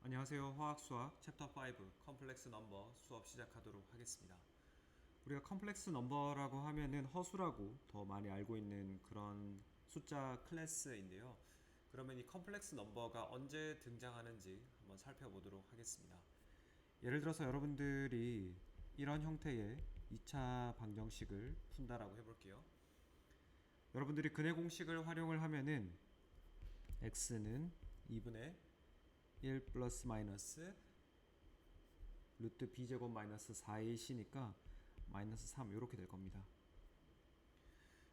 안녕하세요. 화학수학 챕터 5 컴플렉스 넘버 수업 시작하도록 하겠습니다. 우리가 컴플렉스 넘버라고 하면은 허수라고 더 많이 알고 있는 그런 숫자 클래스인데요. 그러면 이 컴플렉스 넘버가 언제 등장하는지 한번 살펴보도록 하겠습니다. 예를 들어서 여러분들이 이런 형태의 2차 방정식을 푼다라고 해볼게요. 여러분들이 근해 공식을 활용을 하면은 x는 2분의 1 플러스 마이너스 루트 b제곱 마이너스 4ac니까 마이너스 3 이렇게 될 겁니다.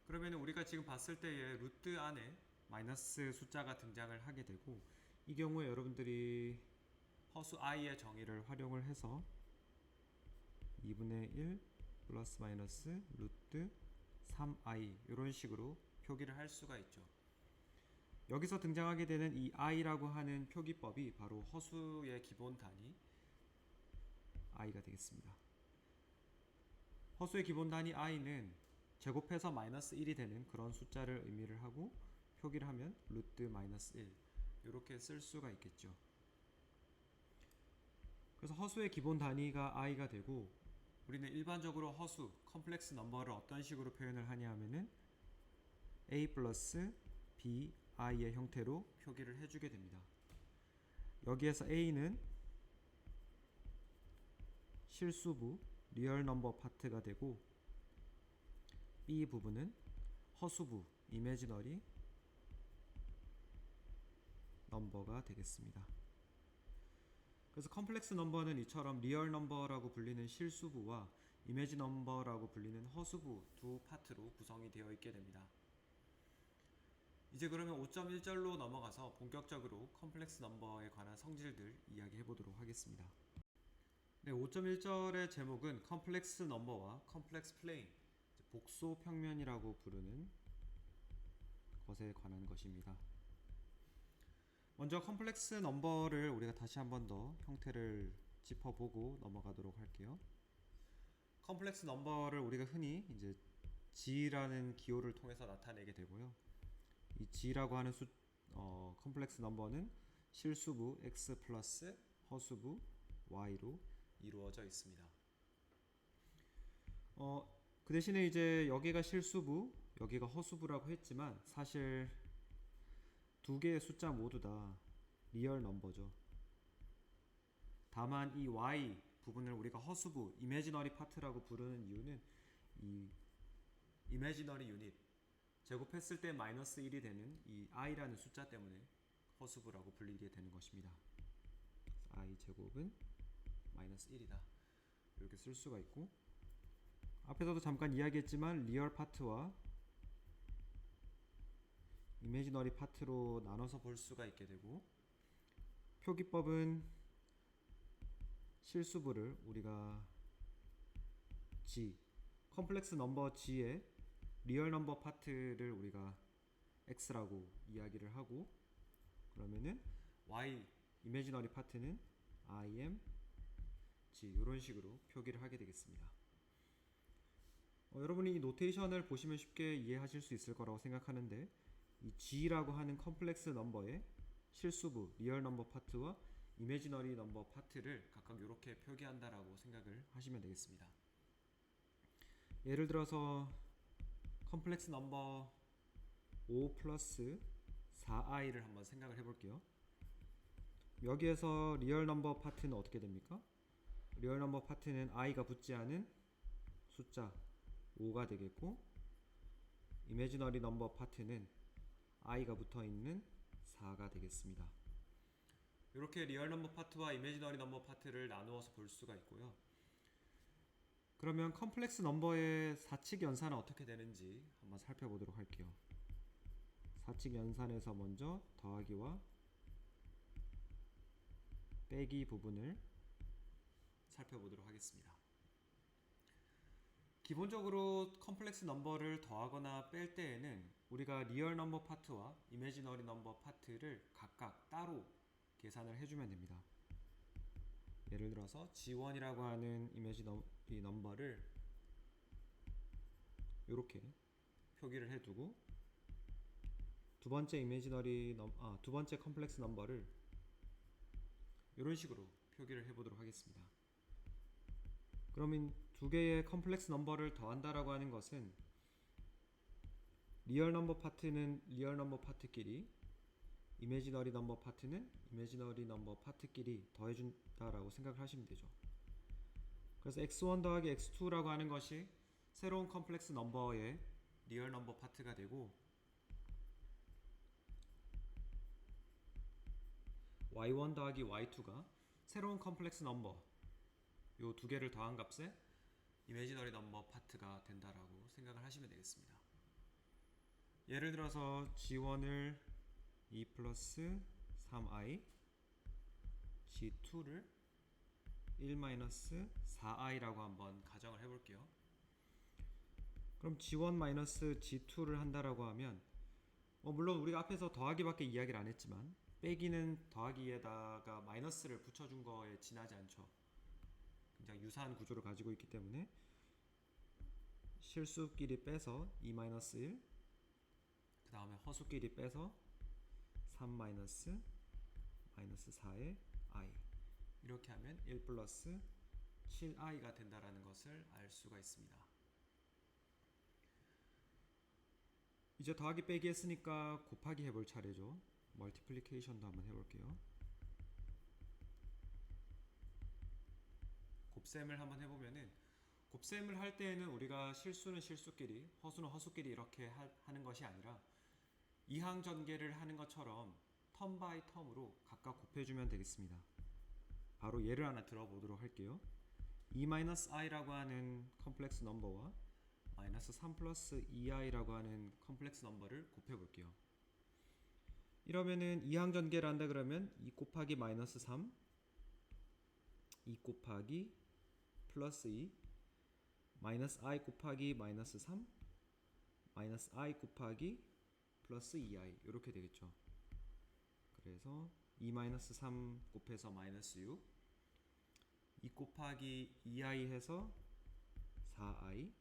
그러면 우리가 지금 봤을 때의 루트 안에 마이너스 숫자가 등장을 하게 되고, 이 경우에 여러분들이 허수 i의 정의를 활용을 해서 2분의 1 플러스 마이너스 루트 3i 이런 식으로 표기를 할 수가 있죠. 여기서 등장하게 되는 이 i라고 하는 표기법이 바로 허수의 기본 단위 i가 되겠습니다. 허수의 기본 단위 i는 제곱해서 마이너스 1이 되는 그런 숫자를 의미를 하고, 표기를 하면 루트 마이너스 1 이렇게 쓸 수가 있겠죠. 그래서 허수의 기본 단위가 i가 되고, 우리는 일반적으로 허수, 컴플렉스 넘버를 어떤 식으로 표현을 하냐 하면은 a 플러스 b i의 형태로 표기를 해주게 됩니다. 여기에서 a는 실수부 리얼 넘버 파트가 되고, b 부분은 허수부 이미지너리 넘버가 되겠습니다. 그래서 컴플렉스 넘버는 이처럼 리얼 넘버라고 불리는 실수부와 이미지 넘버라고 불리는 허수부 두 파트로 구성이 되어 있게 됩니다. 이제 그러면 5.1절로 넘어가서 본격적으로 컴플렉스 넘버에 관한 성질들 이야기해 보도록 하겠습니다. 네, 5.1절의 제목은 컴플렉스 넘버와 컴플렉스 플레인, 복소 평면이라고 부르는 것에 관한 것입니다. 먼저 컴플렉스 넘버를 우리가 다시 한 번 더 형태를 짚어보고 넘어가도록 할게요. 컴플렉스 넘버를 우리가 흔히 이제 G라는 기호를 통해서 나타내게 되고요. 이 G라고 하는 컴플렉스 넘버는 실수부 X 플러스 허수부 Y로 이루어져 있습니다. 그 대신에 이제 여기가 실수부, 여기가 허수부라고 했지만 사실 두 개의 숫자 모두 다 리얼 넘버죠. 다만 이 y 부분을 우리가 허수부, 이미지너리 파트라고 부르는 이유는 이 이미지너리 유닛, 제곱했을 때 마이너스 1이 되는 이 i라는 숫자 때문에 허수부라고 불리게 되는 것입니다. i 제곱은 마이너스 1이다. 이렇게 쓸 수가 있고, 앞에서도 잠깐 이야기했지만 리얼 파트와 이미지너리 파트로 나눠서 볼 수가 있게 되고, 표기법은 실수부를 우리가 G, 컴플렉스 넘버 G의 리얼 넘버 파트를 우리가 X라고 이야기를 하고, 그러면은 Y, 이미지너리 파트는 IM, G 이런 식으로 표기를 하게 되겠습니다. 여러분이 이 노테이션을 보시면 쉽게 이해하실 수 있을 거라고 생각하는데, 이 G라고 하는 컴플렉스 넘버의 실수부 리얼 넘버 파트와 이미지너리 넘버 파트를 각각 이렇게 표기한다라고 생각을 하시면 되겠습니다. 예를 들어서 컴플렉스 넘버 5 플러스 4i를 한번 생각을 해볼게요. 여기에서 리얼 넘버 파트는 어떻게 됩니까? 리얼 넘버 파트는 i가 붙지 않은 숫자 5가 되겠고, 이미지너리 넘버 파트는 i가 붙어있는 4가 되겠습니다. 이렇게 리얼 넘버 파트와 이미지너리 넘버 파트를 나누어서 볼 수가 있고요. 그러면 컴플렉스 넘버의 사칙 연산은 어떻게 되는지 한번 살펴보도록 할게요. 사칙 연산에서 먼저 더하기와 빼기 부분을 살펴보도록 하겠습니다. 기본적으로 컴플렉스 넘버를 더하거나 뺄 때에는 우리가 리얼 넘버 파트와 이미지너리 넘버 파트를 각각 따로 계산을 해주면 됩니다. 예를 들어서 G1이라고 하는 이미지너리 넘버를 이렇게 표기를 해두고, 두 번째 컴플렉스 넘버를 이런 식으로 표기를 해보도록 하겠습니다. 그러면 두 개의 컴플렉스 넘버를 더한다라고 하는 것은 리얼 넘버 파트는 리얼 넘버 파트끼리, 이미지너리 넘버 파트는 이미지너리 넘버 파트끼리 더해준다라고 생각을 하시면 되죠. 그래서 x1 더하기 x2라고 하는 것이 새로운 컴플렉스 넘버의 리얼 넘버 파트가 되고, y1 더하기 y2가 새로운 컴플렉스 넘버 요 두 개를 더한 값의 이미지너리 넘버 파트가 된다라고 생각을 하시면 되겠습니다. 예를 들어서 g1을 2 플러스 3i, g2를 1 마이너스 4i라고 한번 가정을 해볼게요. 그럼 g1 마이너스 g2를 한다라고 하면 물론 우리가 앞에서 더하기밖에 이야기를 안 했지만 빼기는 더하기에다가 마이너스를 붙여준 거에 지나지 않죠. 굉장히 유사한 구조를 가지고 있기 때문에 실수끼리 빼서 2-1, 그 다음에 허수끼리 빼서 3-4의 i, 이렇게 하면 1 플러스 7i가 된다라는 것을 알 수가 있습니다. 이제 더하기 빼기 했으니까 곱하기 해볼 차례죠. 멀티플리케이션도 한번 해볼게요. 곱셈을 한번 해보면은, 곱셈을 할 때에는 우리가 실수는 실수끼리, 허수는 허수끼리 이렇게 하는 것이 아니라 이항 전개를 하는 것처럼 텀 바이 텀으로 각각 곱해주면 되겠습니다. 바로 예를 하나 들어보도록 할게요. 2-i라고 하는 컴플렉스 넘버와 마이너스 3 플러스 2i라고 하는 컴플렉스 넘버를 곱해볼게요. 이러면은 이항 전개를 한다 그러면 2 곱하기 마이너스 3, 2 곱하기 플러스 2, 마이너스 i 곱하기 마이너스 3, 마이너스 i 곱하기 플러스 2i, 이렇게 되겠죠. 그래서 2-3 곱해서 마이너스 6, 2 곱하기 2i 해서 4i,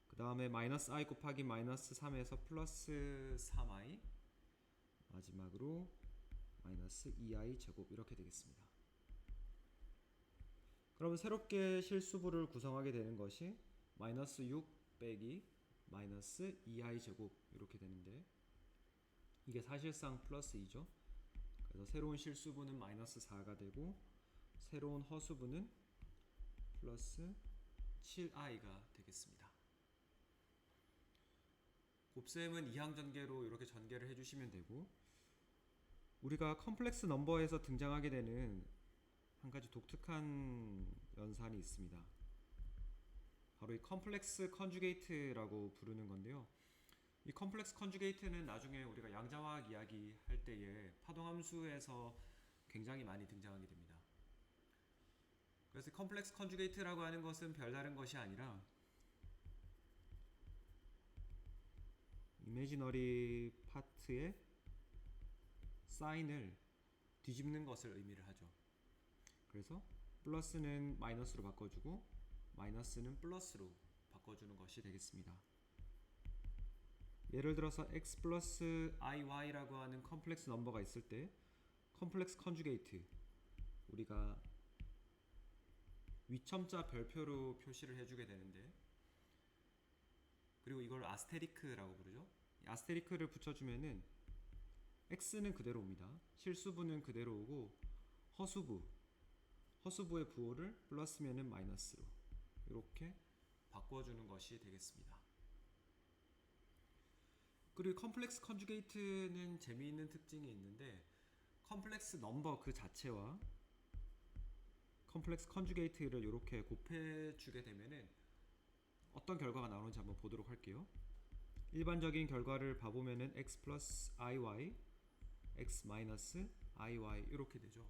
그 다음에 마이너스 i 곱하기 마이너스 3에서 플러스 3i, 마지막으로 마이너스 2i 제곱, 이렇게 되겠습니다. 그러면 새롭게 실수부를 구성하게 되는 것이 마이너스 6 빼기 마이너스 2i 제곱, 이렇게 되는데 이게 사실상 플러스 2죠. 그래서 새로운 실수부는 마이너스 4가 되고 새로운 허수부는 플러스 7i가 되겠습니다. 곱셈은 이항 전개로 이렇게 전개를 해주시면 되고, 우리가 컴플렉스 넘버에서 등장하게 되는 한 가지 독특한 연산이 있습니다. 바로 이 컴플렉스 컨주게이트라고 부르는 건데요. 이 컴플렉스 컨주게이트는 나중에 우리가 양자화학 이야기 할 때에 파동함수에서 굉장히 많이 등장하게 됩니다. 그래서 컴플렉스 컨주게이트라고 하는 것은 별다른 것이 아니라 이미지너리 파트의 사인을 뒤집는 것을 의미를 하죠. 그래서 플러스는 마이너스로 바꿔주고 마이너스는 플러스로 바꿔주는 것이 되겠습니다. 예를 들어서 x 플러스 iy라고 하는 컴플렉스 넘버가 있을 때 컴플렉스 컨주게이트, 우리가 위첨자 별표로 표시를 해주게 되는데, 그리고 이걸 아스테리크라고 부르죠. 아스테리크를 붙여주면은 x는 그대로 옵니다. 실수부는 그대로 오고 허수부의 부호를 플러스면은 마이너스로 이렇게 바꿔주는 것이 되겠습니다. 그리고 컴플렉스 컨주게이트는 재미있는 특징이 있는데, 컴플렉스 넘버 그 자체와 컴플렉스 컨주게이트를 이렇게 곱해주게 되면은 어떤 결과가 나오는지 한번 보도록 할게요. 일반적인 결과를 봐보면은 x 플러스 iy, x 마이너스 iy 이렇게 되죠.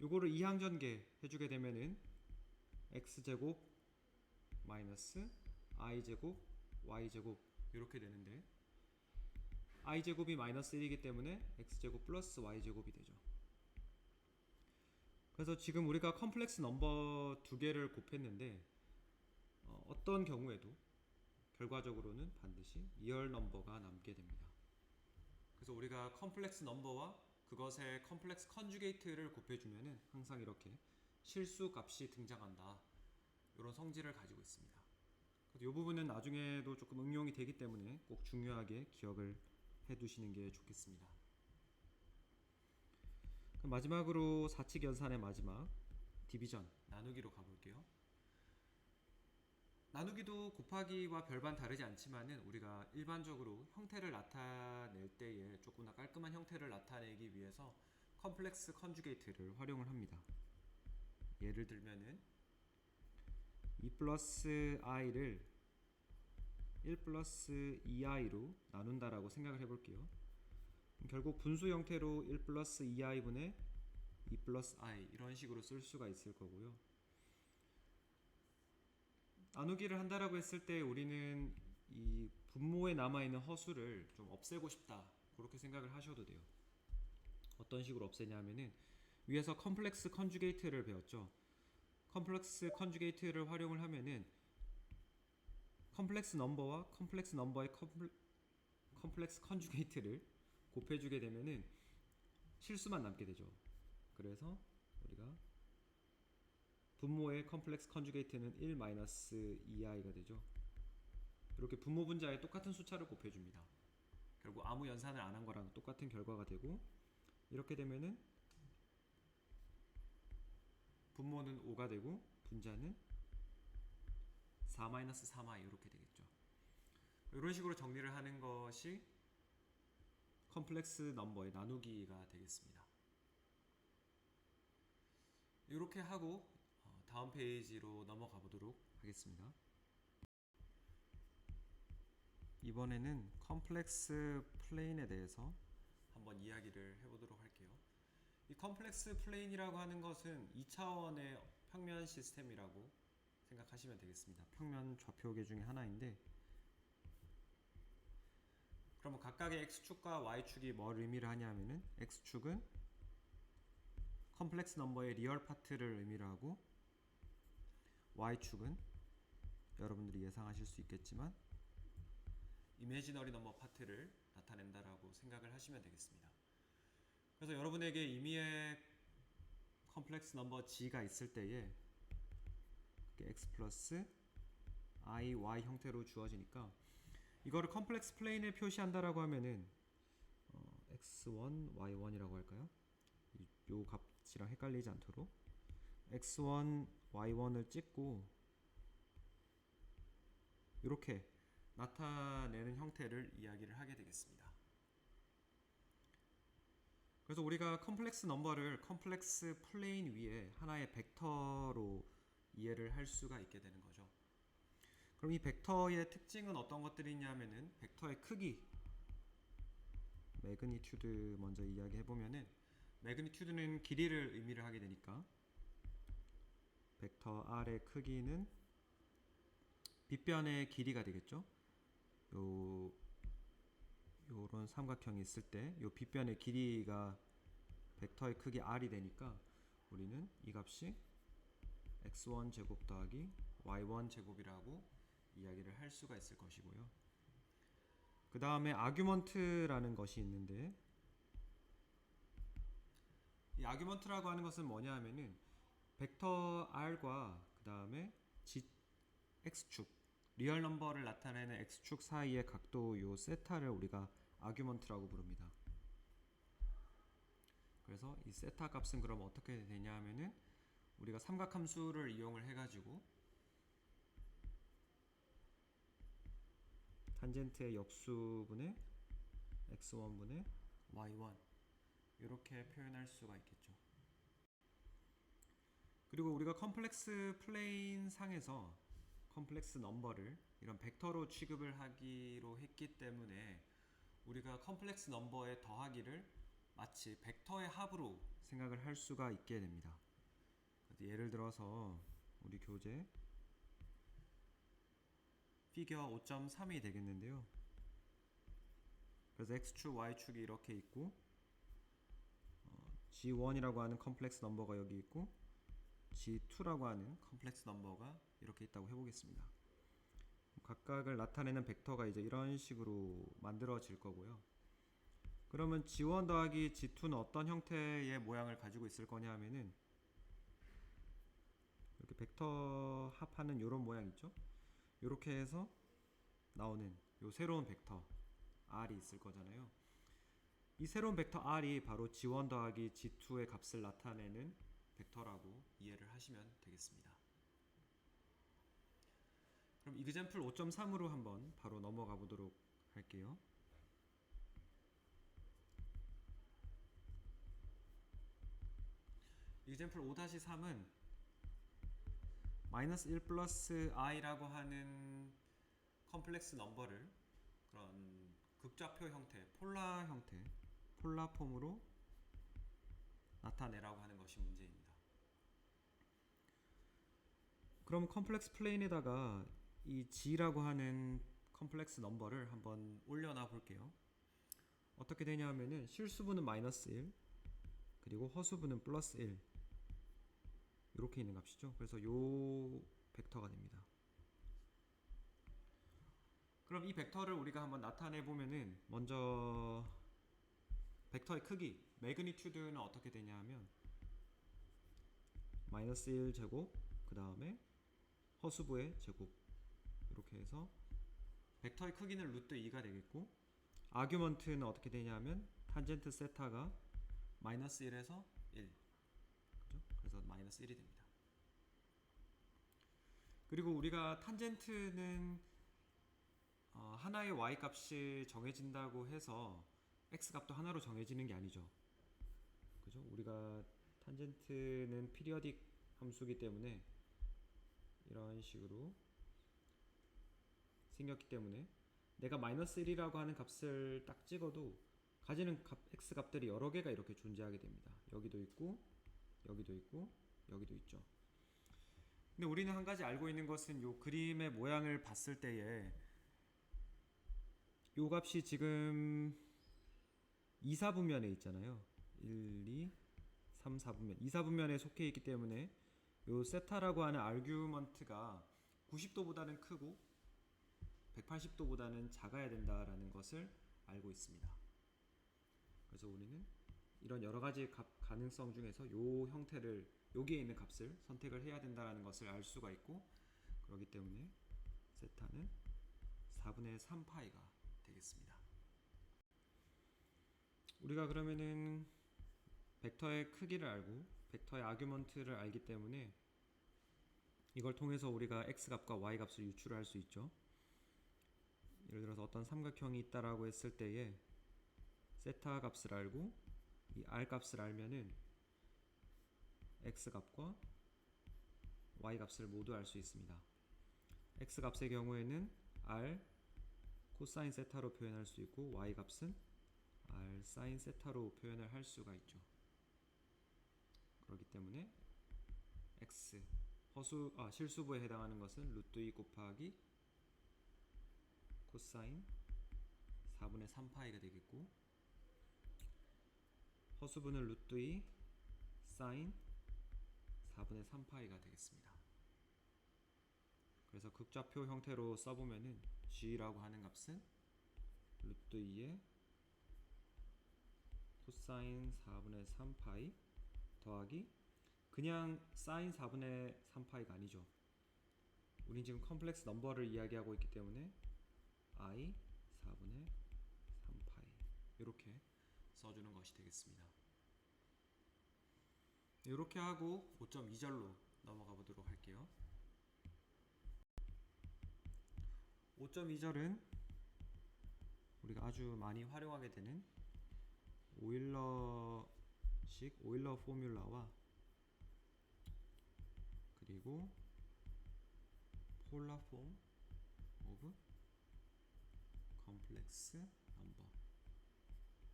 요거를 이항 전개 해주게 되면은 x제곱 마이너스 i제곱 y제곱 이렇게 되는데, i제곱이 마이너스 1이기 때문에 x제곱 플러스 y제곱이 되죠. 그래서 지금 우리가 컴플렉스 넘버 두 개를 곱했는데 어떤 경우에도 결과적으로는 반드시 리얼 넘버가 남게 됩니다. 그래서 우리가 컴플렉스 넘버와 그 그것의 컴플렉스 컨주게이트를 곱해주면은 항상 이렇게 실수 값이 등장한다. 이런 성질을 가지고 있습니다. 이 부분은 나중에도 조금 응용이 되기 때문에 꼭 중요하게 기억을 해두시는 게 좋겠습니다. 그럼 마지막으로 사칙 연산의 마지막 디비전 나누기로 가볼게요. 나누기도 곱하기와 별반 다르지 않지만은 우리가 일반적으로 형태를 나타낼 때에 조금 더 깔끔한 형태를 나타내기 위해서 컴플렉스 컨주게이트를 활용을 합니다. 예를 들면은 2 플러스 i를 1 플러스 2i로 나눈다라고 생각을 해볼게요. 결국 분수 형태로 1 플러스 2i분의 2 플러스 i 이런 식으로 쓸 수가 있을 거고요. 나누기를 한다라고 했을 때 우리는 이 분모에 남아있는 허수를 좀 없애고 싶다 그렇게 생각을 하셔도 돼요. 어떤 식으로 없애냐 하면은 위에서 컴플렉스 컨주게이트를 배웠죠. 컴플렉스 컨주게이트를 활용을 하면은 컴플렉스 넘버와 컴플렉스 넘버의 컴플렉스 컨주게이트를 곱해주게 되면은 실수만 남게 되죠. 그래서 우리가 분모의 컴플렉스 컨주게이트는 1-2i가 되죠. 이렇게 분모 분자에 똑같은 숫자를 곱해줍니다. 결국 아무 연산을 안 한 거랑 똑같은 결과가 되고, 이렇게 되면은 분모는 5가 되고 분자는 4-3i 이렇게 되겠죠. 이런 식으로 정리를 하는 것이 컴플렉스 넘버의 나누기가 되겠습니다. 이렇게 하고 다음 페이지로 넘어가 보도록 하겠습니다. 이번에는 컴플렉스 플레인에 대해서 한번 이야기를 해보도록 할게요. 이 컴플렉스 플레인이라고 하는 것은 2차원의 평면 시스템이라고 생각하시면 되겠습니다. 평면 좌표계 중에 하나인데, 그러면 각각의 x축과 y축이 뭘 의미를 하냐면은 x축은 컴플렉스 넘버의 리얼 파트를 의미를 하고, y축은 여러분들이 예상하실 수 있겠지만 이미지너리 넘버 파트를 나타낸다라고 생각을 하시면 되겠습니다. 그래서 여러분에게 임의의 컴플렉스 넘버 g가 있을 때에 x 플러스 i, y 형태로 주어지니까 이거를 컴플렉스 플레인에 표시한다라고 하면은 x1, y1이라고 할까요? 요 값이랑 헷갈리지 않도록 x1, y1을 찍고 이렇게 나타내는 형태를 이야기를 하게 되겠습니다. 그래서 우리가 컴플렉스 넘버를 컴플렉스 플레인 위에 하나의 벡터로 이해를 할 수가 있게 되는 거죠. 그럼 이 벡터의 특징은 어떤 것들이 있냐면은 벡터의 크기, 매그니튜드 먼저 이야기해 보면은 매그니튜드는 길이를 의미를 하게 되니까 벡터 R의 크기는 빗변의 길이가 되겠죠. 요런 삼각형이 있을 때 요 빗변의 길이가 벡터의 크기 R이 되니까 우리는 이 값이 x1 제곱 더하기 y1 제곱이라고 이야기를 할 수가 있을 것이고요. 그 다음에 아규먼트라는 것이 있는데, 이 아규먼트라고 하는 것은 뭐냐 하면은 벡터 R과 그 다음에 x축 리얼 넘버를 나타내는 x축 사이의 각도 요 세타를 우리가 아규먼트라고 부릅니다. 그래서 이 세타 값은 그럼 어떻게 되냐 하면은 우리가 삼각함수를 이용을 해가지고 탄젠트의 역수분의 x1분의 y1 이렇게 표현할 수가 있겠죠. 그리고 우리가 컴플렉스 플레인 상에서 컴플렉스 넘버를 이런 벡터로 취급을 하기로 했기 때문에 우리가 컴플렉스 넘버의 더하기를 마치 벡터의 합으로 생각을 할 수가 있게 됩니다. 예를 들어서 우리 교재 피겨 5.3이 되겠는데요. 그래서 x축, y축이 이렇게 있고 g1이라고 하는 컴플렉스 넘버가 여기 있고 g2라고 하는 컴플렉스 넘버가 이렇게 있다고 해보겠습니다. 각각을 나타내는 벡터가 이제 이런 식으로 만들어질 거고요. 그러면 G1 더하기 G2는 어떤 형태의 모양을 가지고 있을 거냐 하면은 이렇게 벡터 합하는 이런 모양 있죠? 이렇게 해서 나오는 요 새로운 벡터 R이 있을 거잖아요. 이 새로운 벡터 R이 바로 G1 더하기 G2의 값을 나타내는 벡터라고 이해를 하시면 되겠습니다. 그럼 example 5.3으로 한번 바로 넘어가 보도록 할게요. example 5-3은 -1 플러스 i라고 하는 컴플렉스 넘버를 그런 극좌표 형태, 폴라 형태, 폴라 폼으로 나타내라고 하는 것이 문제입니다. 그럼 컴플렉스 플레인에다가 이 g라고 하는 컴플렉스 넘버를 한번 올려놔 볼게요. 어떻게 되냐 하면은 실수분은 -1 그리고 허수분은 +1 이렇게 있는 값이죠. 그래서 요 벡터가 됩니다. 그럼 이 벡터를 우리가 한번 나타내 보면은 먼저 벡터의 크기, 매그니튜드는 어떻게 되냐 하면 -1제곱 그 다음에 허수부의 제곱 이렇게 해서 벡터의 크기는 루트 2가 되겠고 아규먼트는 어떻게 되냐 하면 탄젠트 세타가 -1에서 1 그죠? 그래서 -1이 됩니다. 그리고 우리가 탄젠트는 하나의 y 값이 정해진다고 해서 x 값도 하나로 정해지는 게 아니죠. 그죠? 우리가 탄젠트는 피리어딕 함수이기 때문에 이런 식으로 생겼기 때문에 내가 -1이라고 하는 값을 딱 찍어도 가지는 x 값들이 여러 개가 이렇게 존재하게 됩니다. 여기도 있고 여기도 있고 여기도 있죠. 근데 우리는 한 가지 알고 있는 것은 요 그림의 모양을 봤을 때에 요 값이 지금 2, 4분면에 있잖아요. 1, 2, 3, 4분면 2, 4분면에 속해 있기 때문에 요 세타라고 하는 아규먼트가 90도보다는 크고 180도보다는 작아야 된다라는 것을 알고 있습니다. 그래서 우리는 이런 여러 가지 가능성 중에서 요 형태를 여기에 있는 값을 선택을 해야 된다는 것을 알 수가 있고 그렇기 때문에 세타는 4분의 3파이가 되겠습니다. 우리가 그러면은 벡터의 크기를 알고 벡터의 아규먼트를 알기 때문에 이걸 통해서 우리가 x값과 y값을 유출을 할 수 있죠. 예를 들어서 어떤 삼각형이 있다라고 했을 때에 세타 값을 알고 이 r 값을 알면은 x 값과 y 값을 모두 알 수 있습니다. x 값의 경우에는 r 코사인 세타로 표현할 수 있고 y 값은 r 사인 세타로 표현을 할 수가 있죠. 그렇기 때문에 x 실수부에 해당하는 것은 루트 2 곱하기 코사인 4분의 3파이가 되겠고 허수분은 루트 2 사인 4분의 3파이가 되겠습니다. 그래서 극좌표 형태로 써보면은 g라고 하는 값은 루트 2의 코사인 4분의 3파이 더하기 그냥 사인 4분의 3파이가 아니죠. 우린 지금 컴플렉스 넘버를 이야기하고 있기 때문에 i 4분의 3파이 이렇게 써주는 것이 되겠습니다. 이렇게 하고 5.2절로 넘어가 보도록 할게요. 5.2절은 우리가 아주 많이 활용하게 되는 오일러 포뮬라와 그리고 폴라 폼 오브 컴플렉스 넘버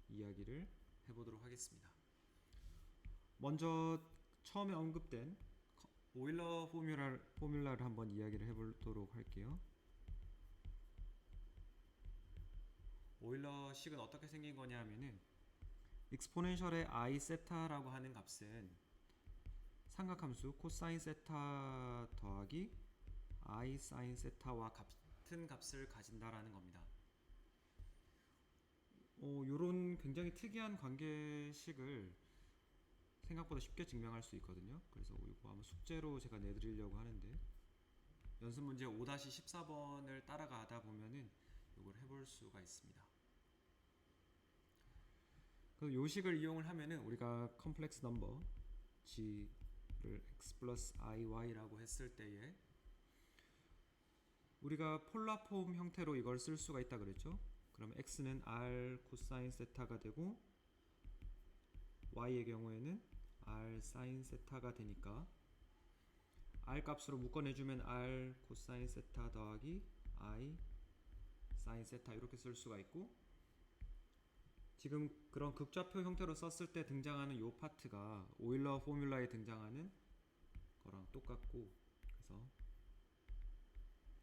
이야기를 해보도록 하겠습니다. 먼저 처음에 언급된 오일러 포뮬라를 한번 이야기를 해보도록 할게요. 오일러식은 어떻게 생긴 거냐 하면은 익스포넨셜의 i 세타라고 하는 값은 삼각함수 코사인 세타 더하기 i 사인 세타와 같은 값을 가진다라는 겁니다. 요런 굉장히 특이한 관계식을 생각보다 쉽게 증명할 수 있거든요. 그래서 이거 아마 숙제로 제가 내드리려고 하는데 연습 문제 5-14번을 따라가다 보면은 이걸 해볼 수가 있습니다. 그래서 요 식을 이용을 하면은 우리가 컴플렉스 넘버 g를 x 플러스 iy라고 했을 때에 우리가 폴라 폼 형태로 이걸 쓸 수가 있다 그랬죠. 그럼 x는 r 코사인 세타가 되고 y의 경우에는 r 사인 세타가 되니까 r 값으로 묶어내주면 r 코사인 세타 더하기 i 사인 세타 이렇게 쓸 수가 있고, 지금 그런 극좌표 형태로 썼을 때 등장하는 요 파트가 오일러 포뮬라에 등장하는 거랑 똑같고, 그래서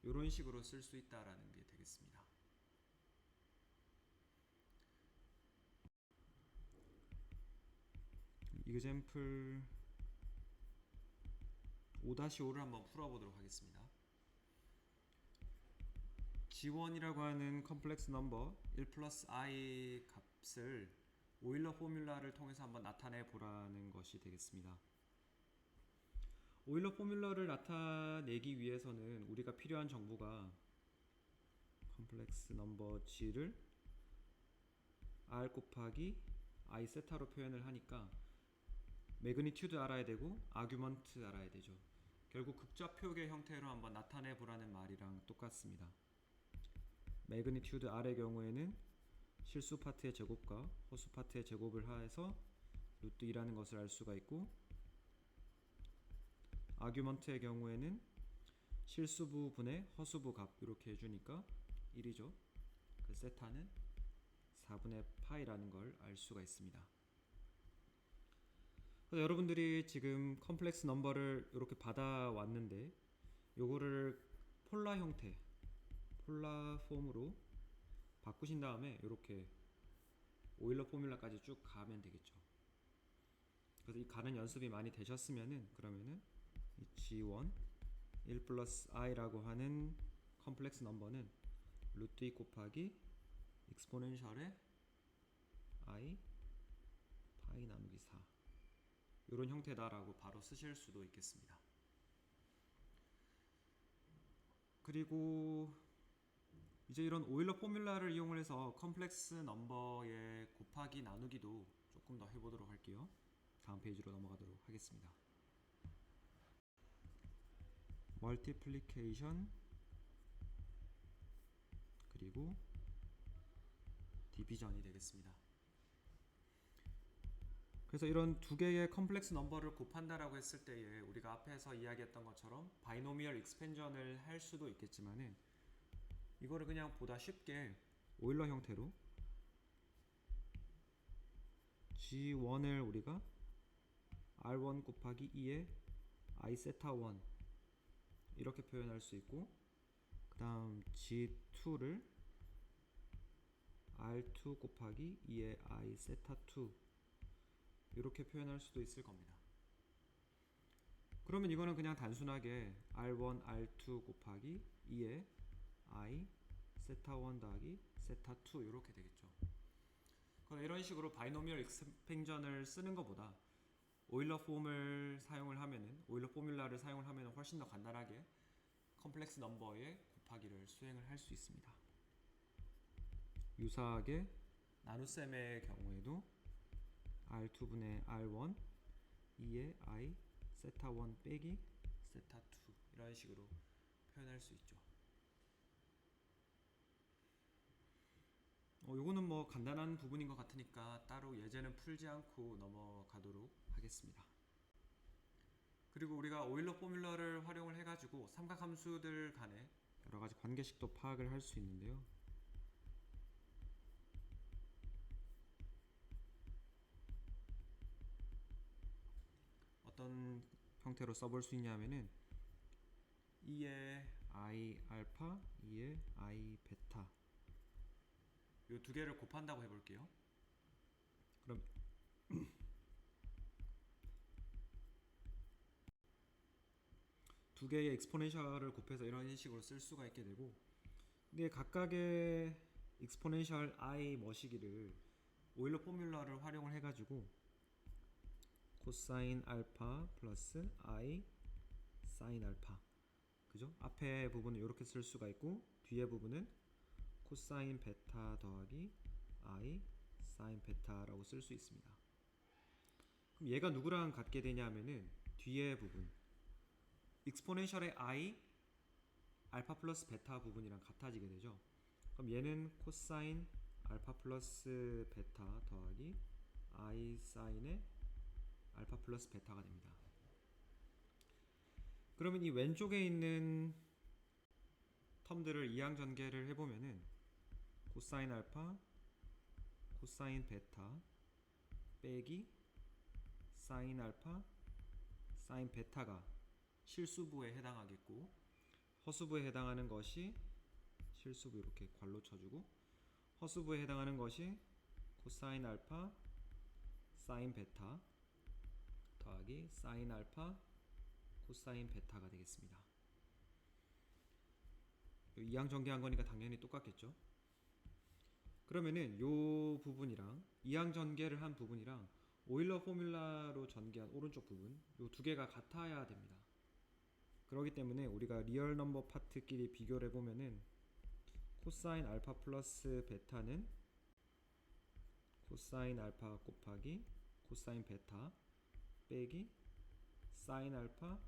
이런 식으로 쓸 수 있다라는 게 되겠습니다. 이그젬플 5-5를 한번 풀어보도록 하겠습니다. G1이라고 하는 컴플렉스 넘버 1 플러스 I 값을 오일러 포뮬라를 통해서 한번 나타내 보라는 것이 되겠습니다. 오일러 포뮬러를 나타내기 위해서는 우리가 필요한 정보가 컴플렉스 넘버 G를 R 곱하기 I 세타로 표현을 하니까 매그니튜드 알아야 되고 아규먼트 알아야 되죠. 결국 극좌표계 형태로 한번 나타내 보라는 말이랑 똑같습니다. 매그니튜드 R의 경우에는 실수 파트의 제곱과 허수 파트의 제곱을 해서 루트 2라는 것을 알 수가 있고, 아규먼트의 경우에는 실수부 분의 허수부 값 이렇게 해주니까 1이죠. 그 세타는 4분의 파이라는 걸 알 수가 있습니다. 그래서 여러분들이 지금 컴플렉스 넘버를 이렇게 받아왔는데 요거를 폴라 형태, 폴라 폼으로 바꾸신 다음에 이렇게 오일러 포뮬라까지 쭉 가면 되겠죠. 그래서 이 가는 연습이 많이 되셨으면은 그러면은 이 G1 1 플러스 i라고 하는 컴플렉스 넘버는 루트 2 곱하기 익스포넨셜의 i 파이 나누기 4 이런 형태다라고 바로 쓰실 수도 있겠습니다. 그리고 이제 이런 오일러 포뮬라를 이용을 해서 컴플렉스 넘버의 곱하기 나누기도 조금 더 해보도록 할게요. 다음 페이지로 넘어가도록 하겠습니다. 멀티플리케이션 그리고 디비전이 되겠습니다. 그래서 이런 두 개의 컴플렉스 넘버를 곱한다라고 했을 때에 우리가 앞에서 이야기했던 것처럼 바이노미얼 익스펜전을 할 수도 있겠지만은 이거를 그냥 보다 쉽게 오일러 형태로 G1을 우리가 R1 곱하기 2의 I 세타 1 이렇게 표현할 수 있고, 그 다음 G2를 R2 곱하기 2의 I 세타 2 이렇게 표현할 수도 있을 겁니다. 그러면 이거는 그냥 단순하게 R1, R2 곱하기 2의 I 세타 1 더하기 세타 2 이렇게 되겠죠. 이런 식으로 바이노미얼 익스펜전을 쓰는 것보다 오일러 폼을 사용을 하면은, 오일러 포뮬라를 사용을 하면은 훨씬 더 간단하게 컴플렉스 넘버의 곱하기를 수행을 할 수 있습니다. 유사하게 나눗셈의 경우에도 R2분의 R1 2의 I 세타 1 빼기 세타 2 이런 식으로 표현할 수 있죠. 요거는 뭐 간단한 부분인 것 같으니까 따로 예제는 풀지 않고 넘어가도록 하겠습니다. 그리고 우리가 오일러 포뮬러를 활용을 해가지고 삼각함수들 간의 여러가지 관계식도 파악을 할 수 있는데요. 어떤 형태로 써볼 수 있냐면은 2의 I 알파, 2의 I 베타 이 두 개를 곱한다고 해볼게요. 그럼 두 개의 엑스포넨셜을 곱해서 이런 식으로 쓸 수가 있게 되고, 근데 각각의 익스포넨셜 i 머시기를 오일러 포뮬러를 활용을 해가지고 코사인 알파 플러스 i 사인 알파, 그죠? 앞에 부분은 이렇게 쓸 수가 있고 뒤에 부분은 코사인 베타 더하기 i 사인 베타라고 쓸 수 있습니다. 그럼 얘가 누구랑 같게 되냐면은 뒤에 부분 익스포넨셜의 i 알파 플러스 베타 부분이랑 같아지게 되죠. 그럼 얘는 코사인 알파 플러스 베타 더하기 i 사인의 알파 플러스 베타가 됩니다. 그러면 이 왼쪽에 있는 텀들을 이항 전개를 해보면은 코사인 알파 코사인 베타 빼기 사인 알파 사인 베타가 실수부에 해당하겠고, 허수부에 해당하는 것이 실수부 이렇게 괄호 쳐주고, 허수부에 해당하는 것이 코사인 알파 사인 베타 더하기 사인 알파 코사인 베타가 되겠습니다. 이항 전개한 거니까 당연히 똑같겠죠. 그러면은 요 부분이랑 이항 전개를 한 부분이랑 오일러 포뮬라로 전개한 오른쪽 부분, 요 두 개가 같아야 됩니다. 그렇기 때문에 우리가 리얼 넘버 파트끼리 비교를 해보면은 코사인 알파 플러스 베타는 코사인 알파 곱하기 코사인 베타 빼기 사인 알파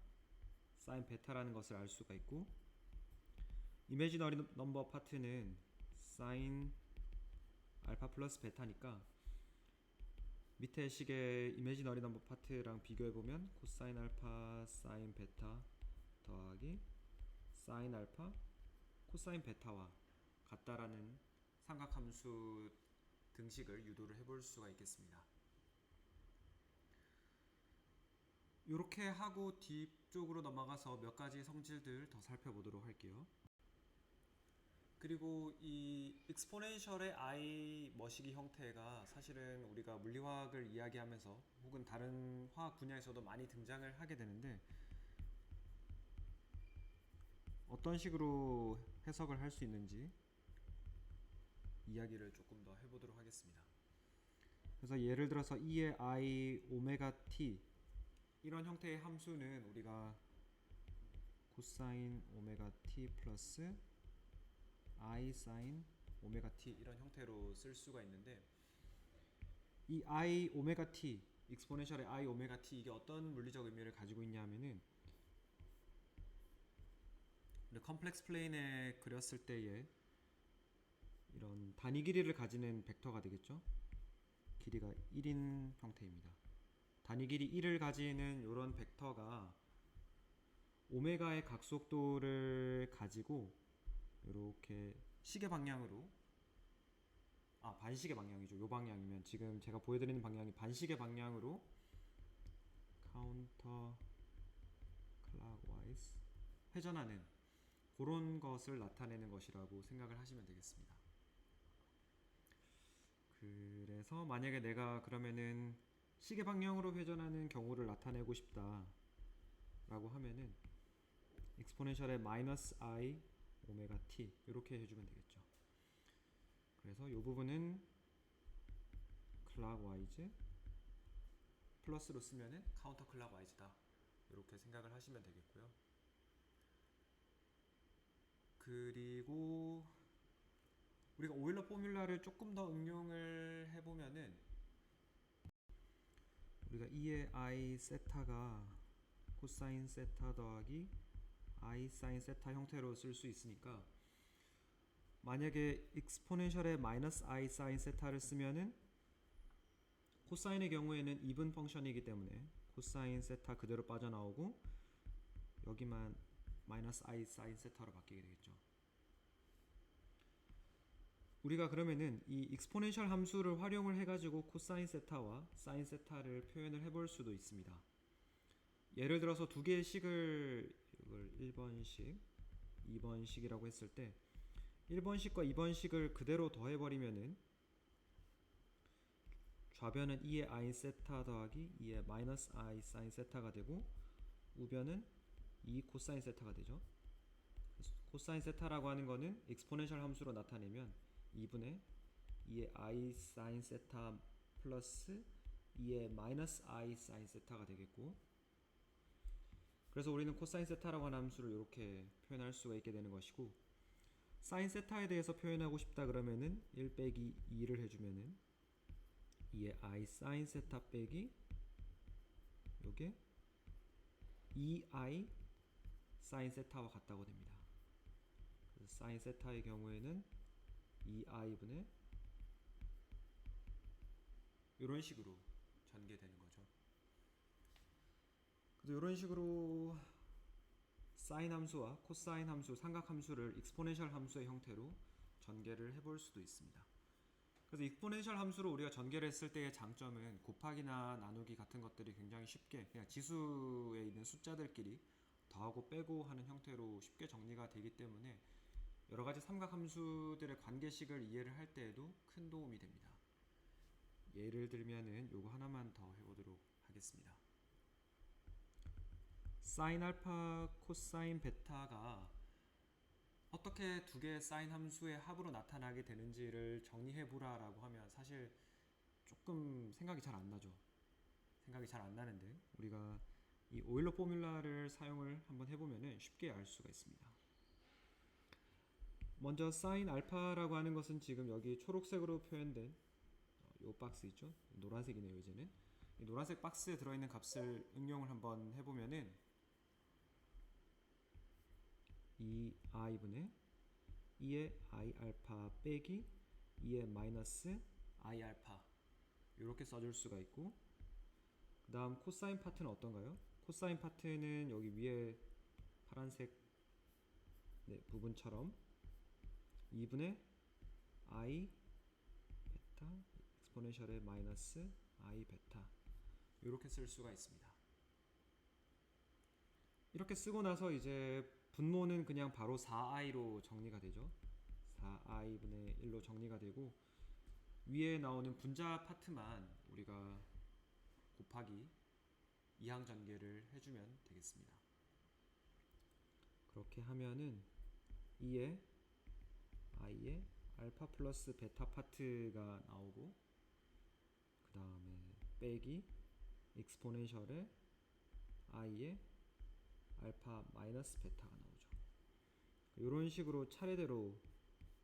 사인 베타라는 것을 알 수가 있고, 이미지너리 넘버 파트는 사인 알파 플러스 베타니까 밑에 식의 이미지너리 넘버 파트랑 비교해보면 코사인 알파 사인 베타 더하기 사인 알파 코사인 베타와 같다라는 삼각함수 등식을 유도를 해볼 수가 있겠습니다. 이렇게 하고 뒤쪽으로 넘어가서 몇 가지 성질들 더 살펴보도록 할게요. 그리고 이 익스포넨셜의 i 머시기 형태가 사실은 우리가 물리화학을 이야기하면서 혹은 다른 화학 분야에서도 많이 등장을 하게 되는데, 어떤 식으로 해석을 할 수 있는지 이야기를 조금 더 해보도록 하겠습니다. 그래서 예를 들어서 2의 i 오메가 t 이런 형태의 함수는 우리가 코사인 오메가 t 플러스 i 사인 오메가 t 이런 형태로 쓸 수가 있는데, 이 i 오메가 t 익스포넨셜의 i 오메가 t 이게 어떤 물리적 의미를 가지고 있냐 하면은 컴플렉스 플레인에 그렸을 때의 이런 단위 길이를 가지는 벡터가 되겠죠. 길이가 1인 형태입니다. 단위 길이 1을 가지는 이런 벡터가 오메가의 각속도를 가지고 이렇게 시계 방향으로, 반시계 방향이죠. 요 방향이면 지금 제가 보여드리는 방향이 반시계 방향으로 카운터 클락와이즈 회전하는 그런 것을 나타내는 것이라고 생각을 하시면 되겠습니다. 그래서 만약에 내가 그러면은 시계 방향으로 회전하는 경우를 나타내고 싶다 라고 하면은 익스포넨셜의 마이너스 i 오메가 t 이렇게 해주면 되겠죠. 그래서 이 부분은 클락와이즈 플러스로 쓰면은 카운터 클락와이즈다 이렇게 생각을 하시면 되겠고요. 그리고 우리가 오일러 포뮬라를 조금 더 응용을 해보면은 우리가 2의 i 세타가 코사인 세타 더하기 i 사인 세타 형태로 쓸 수 있으니까, 만약에 익스포넨셜의 마이너스 i 사인 세타를 쓰면은 코사인의 경우에는 이분 펑션이기 때문에 코사인 세타 그대로 빠져나오고 여기만 마이너스 i 사인 세타로 바뀌게 되겠죠. 우리가 그러면은 이 익스포넨셜 함수를 활용을 해가지고 코사인 세타와 사인 세타를 표현을 해볼 수도 있습니다. 예를 들어서 두 개의 식을 이걸 1번식, 2번식이라고 했을 때 1번식과 2번식을 그대로 더해버리면은 좌변은 2의 i 세타 더하기 2의 마이너스 i 사인 세타가 되고 우변은 2 코사인 세타가 되죠. 그래서 코사인 세타라고 하는 거는 익스포넨셜 함수로 나타내면 2분의 2의 i sin 세타 플러스 2의 마이너스 i sin 세타가 되겠고, 그래서 우리는 코사인 세타라고 하는 함수를 이렇게 표현할 수가 있게 되는 것이고, 사인 세타에 대해서 표현하고 싶다 그러면은 1 빼기 2를 해주면은 2의 i sin 세타 빼기 요게 2i sin 세타와 같다고 됩니다. 그래서 sin 세타의 경우에는 2i분의 이런 식으로 전개되는 거죠. 그래서 이런 식으로 사인 함수와 코사인 함수, 삼각 함수를 익스포넨셜 함수의 형태로 전개를 해볼 수도 있습니다. 그래서 익스포넨셜 함수로 우리가 전개를 했을 때의 장점은 곱하기나 나누기 같은 것들이 굉장히 쉽게 그냥 지수에 있는 숫자들끼리 더하고 빼고 하는 형태로 쉽게 정리가 되기 때문에 여러 가지 삼각 함수들의 관계식을 이해를 할 때에도 큰 도움이 됩니다. 예를 들면은 요거 하나만 더 해보도록 하겠습니다. 사인 알파, 코사인 베타가 어떻게 두 개의 사인 함수의 합으로 나타나게 되는지를 정리해보라 라고 하면 사실 조금 생각이 잘 안 나죠. 생각이 잘 안 나는데 우리가 이 오일러 포뮬라를 사용을 한번 해보면 쉽게 알 수가 있습니다. 먼저 사인 알파라고 하는 것은 지금 여기 초록색으로 표현된 요 박스 있죠? 노란색이네요. 이제는 이 노란색 박스에 들어있는 값을 응용을 한번 해보면은 2i분의 2의 i 알파 빼기 2의 마이너스 i 알파 이렇게 써줄 수가 있고, 그 다음 코사인 파트는 어떤가요? 코사인 파트는 여기 위에 파란색 부분처럼 2분의 i 베타 익스포넨셜의 마이너스 i 베타 이렇게 쓸 수가 있습니다. 이렇게 쓰고 나서 이제 분모는 그냥 바로 4i로 정리가 되죠. 4i분의 1로 정리가 되고, 위에 나오는 분자 파트만 우리가 곱하기 이항 전개를 해주면 되겠습니다. 그렇게 하면은 2의 i의 알파 플러스 베타 파트가 나오고, 그 다음에 빼기 익스포넨셜의 i의 알파 마이너스 베타가 나오죠. 이런 식으로 차례대로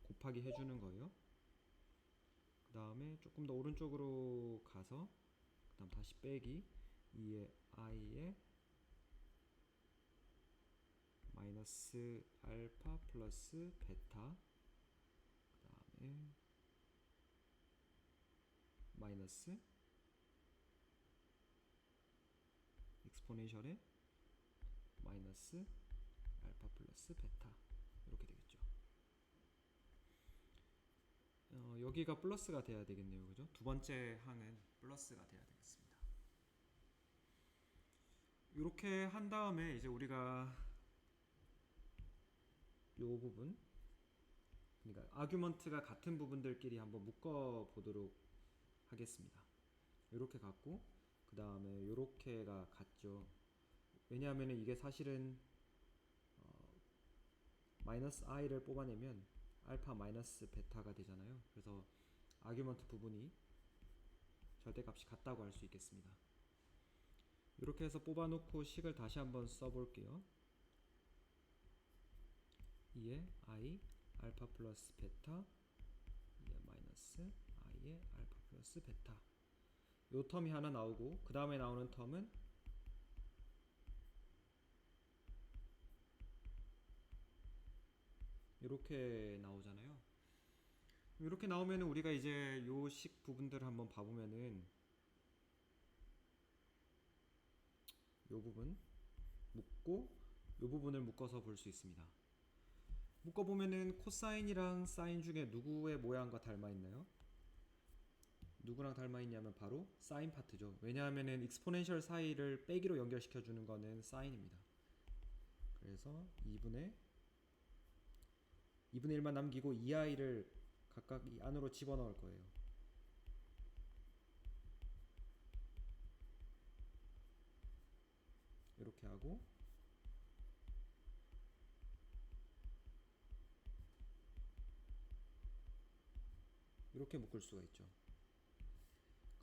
곱하기 해주는 거예요. 그 다음에 조금 더 오른쪽으로 가서 그 다음 다시 빼기 2의 i의 마이너스 알파 플러스 베타, 그 다음에 마이너스 익스포넨셜의 마이너스 알파 플러스 베타 이렇게 되겠죠. 여기가 플러스가 돼야 되겠네요. 그죠? 두 번째 항은 플러스가 돼야 되겠습니다. 이렇게 한 다음에 이제 우리가 요 부분, 그러니까 아규먼트가 같은 부분들끼리 한번 묶어 보도록 하겠습니다. 이렇게 갖고 그 다음에 이렇게가 같죠. 왜냐하면 이게 사실은 마이너스 i를 뽑아내면 알파 마이너스 베타가 되잖아요. 그래서 아규먼트 부분이 절대값이 같다고 할 수 있겠습니다. 이렇게 해서 뽑아놓고 식을 다시 한번 써볼게요. 2의 i 알파 플러스 베타 2의 마이너스 i의 알파 플러스 베타, 요 텀이 하나 나오고, 그 다음에 나오는 텀은 이렇게 나오잖아요. 이렇게 나오면 우리가 이제 요 식 부분들을 한번 봐보면은 요 부분 묶고 요 부분을 묶어서 볼 수 있습니다. 묶어보면은 코사인이랑 사인 중에 누구의 모양과 닮아있나요? 누구랑 닮아있냐면 바로 사인 파트죠. 왜냐하면은 익스포넨셜 사이를 빼기로 연결시켜주는 거는 사인입니다. 그래서 2분의 1만 남기고 2i를 각각 이 안으로 집어넣을 거예요. 이렇게 하고 이렇게 묶을 수가 있죠.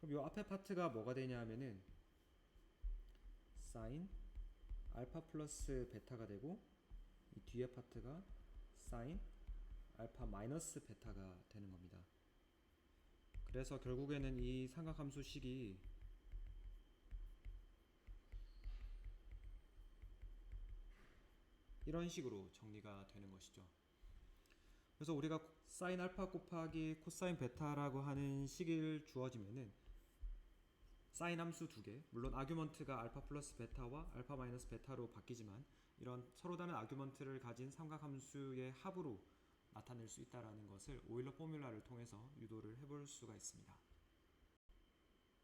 그럼 이 앞에 파트가 뭐가 되냐 하면은 사인 알파 플러스 베타가 되고, 이 뒤에 파트가 사인 알파 마이너스 베타가 되는 겁니다. 그래서 결국에는 이 삼각함수식이 이런 식으로 정리가 되는 것이죠. 그래서 우리가 사인 알파 곱하기 코사인 베타라고 하는 식을 주어지면은 사인 함수 두 개, 물론 아규먼트가 알파 플러스 베타와 알파 마이너스 베타로 바뀌지만 이런 서로 다른 아규먼트를 가진 삼각함수의 합으로 나타낼 수 있다는 것을 오일러 포뮬라를 통해서 유도를 해볼 수가 있습니다.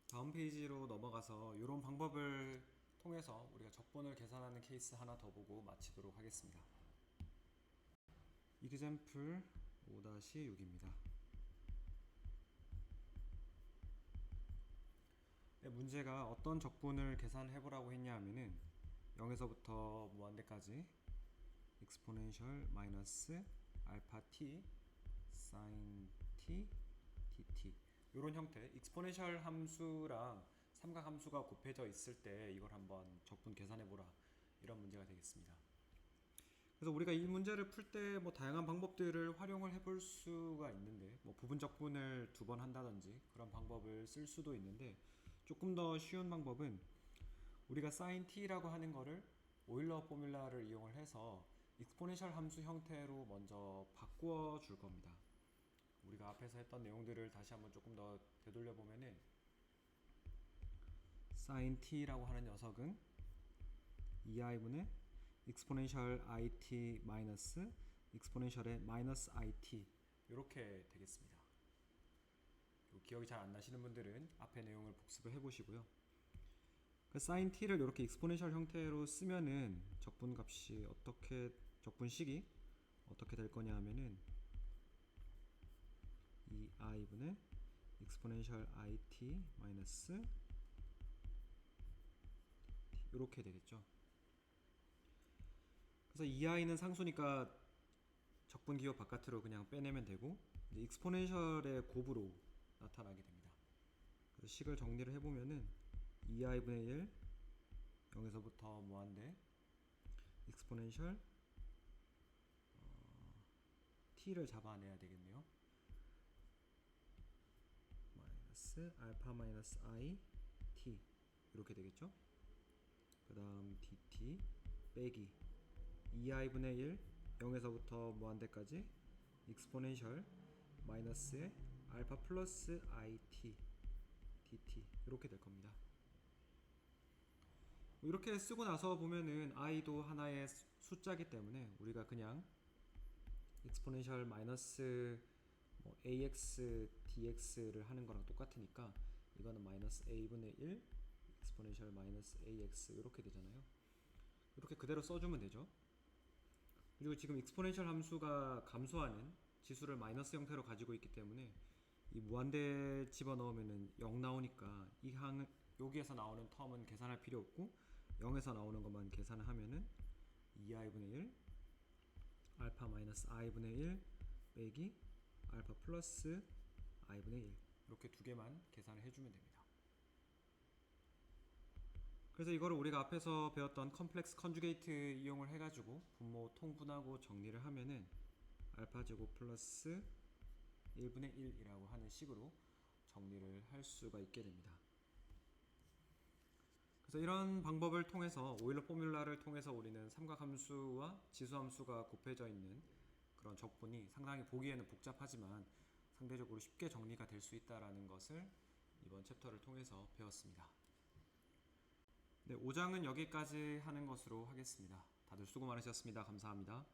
다음 페이지로 넘어가서 이런 방법을 통해서 우리가 적분을 계산하는 케이스 하나 더 보고 마치도록 하겠습니다. example 5-6입니다. 문제가 어떤 적분을 계산해보라고 했냐 하면은 0에서부터 무한대까지 exponential 마이너스 알파 t sin t dt 이런 형태 exponential 함수랑 삼각 함수가 곱해져 있을 때 이걸 한번 적분 계산해보라, 이런 문제가 되겠습니다. 그래서 우리가 이 문제를 풀 때 뭐 다양한 방법들을 활용을 해볼 수가 있는데, 뭐 부분 적분을 2번 한다든지 그런 방법을 쓸 수도 있는데, 조금 더 쉬운 방법은 우리가 sin t라고 하는 거를 오일러 포뮬라를 이용을 해서 익스포넨셜 함수 형태로 먼저 바꾸어 줄 겁니다. 우리가 앞에서 했던 내용들을 다시 한번 조금 더 되돌려 보면은 sin t라고 하는 녀석은 2i분의 익스포넨셜 it 마이너스 익스포넨셜의 마이너스 it 이렇게 되겠습니다. 기억이 잘 안 나시는 분들은 앞에 내용을 복습을 해보시고요. 그 sin t를 이렇게 익스포넨셜 형태로 쓰면은 적분값이 적분식이 어떻게 될 거냐 하면은 2i분의 익스포넨셜 it 마이너스 이렇게 되겠죠. 그래서 2i는 상수니까 적분 기호 바깥으로 그냥 빼내면 되고, 이제 익스포넨셜의 곱으로 나타나게 됩니다. 그래서 식을 정리를 해보면은 2i분의 1 0에서부터 무한대 익스포넨셜 t를 잡아내야 되겠네요. 마이너스 알파 마이너스 i t 이렇게 되겠죠. 그 다음 dt 빼기 2i분의 1 0에서부터 무한대까지 익스포넨셜 마이너스의 알파 플러스 it dt 이렇게 될 겁니다. 이렇게 쓰고 나서 보면은 i도 하나의 숫자이기 때문에 우리가 그냥 익스포넨셜 마이너스 ax dx를 하는 거랑 똑같으니까 이거는 마이너스 a분의 1 익스포넨셜 마이너스 ax 이렇게 되잖아요. 이렇게 그대로 써주면 되죠. 그리고 지금 익스포넨셜 함수가 감소하는 지수를 마이너스 형태로 가지고 있기 때문에 이 무한대 집어넣으면은 0 나오니까 이 여기에서 나오는 텀은 계산할 필요 없고 0에서 나오는 것만 계산을 하면은 2i분의 1 알파 마이너스 i분의 1 빼기 알파 플러스 i분의 1 이렇게 두 개만 계산을 해주면 됩니다. 그래서 이거를 우리가 앞에서 배웠던 컴플렉스 컨주게이트 이용을 해가지고 분모 통분하고 정리를 하면은 알파 제곱 플러스 1분의 1이라고 하는 식으로 정리를 할 수가 있게 됩니다. 그래서 이런 방법을 통해서 오일러 포뮬라를 통해서 우리는 삼각함수와 지수함수가 곱해져 있는 그런 적분이 상당히 보기에는 복잡하지만 상대적으로 쉽게 정리가 될 수 있다는 것을 이번 챕터를 통해서 배웠습니다. 네, 5장은 여기까지 하는 것으로 하겠습니다. 다들 수고 많으셨습니다. 감사합니다.